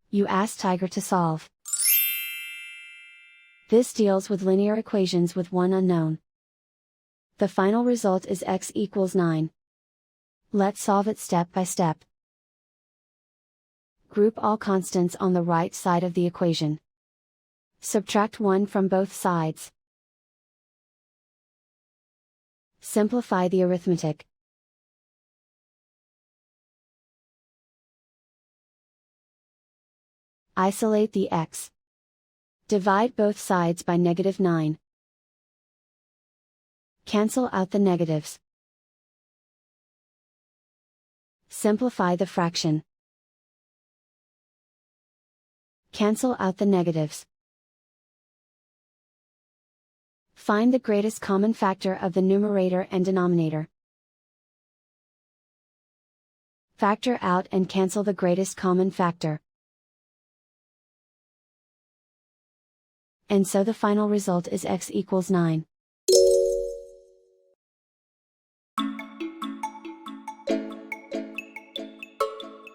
You ask Tiger to solve. This deals with linear equations with one unknown. The final result is x equals 9. Let's solve it step by step. Group all constants on the right side of the equation. Subtract 1 from both sides. Simplify the arithmetic. Isolate the x. Divide both sides by -9. Cancel out the negatives. Simplify the fraction. Cancel out the negatives. Find the greatest common factor of the numerator and denominator. Factor out and cancel the greatest common factor. And so the final result is x equals 9.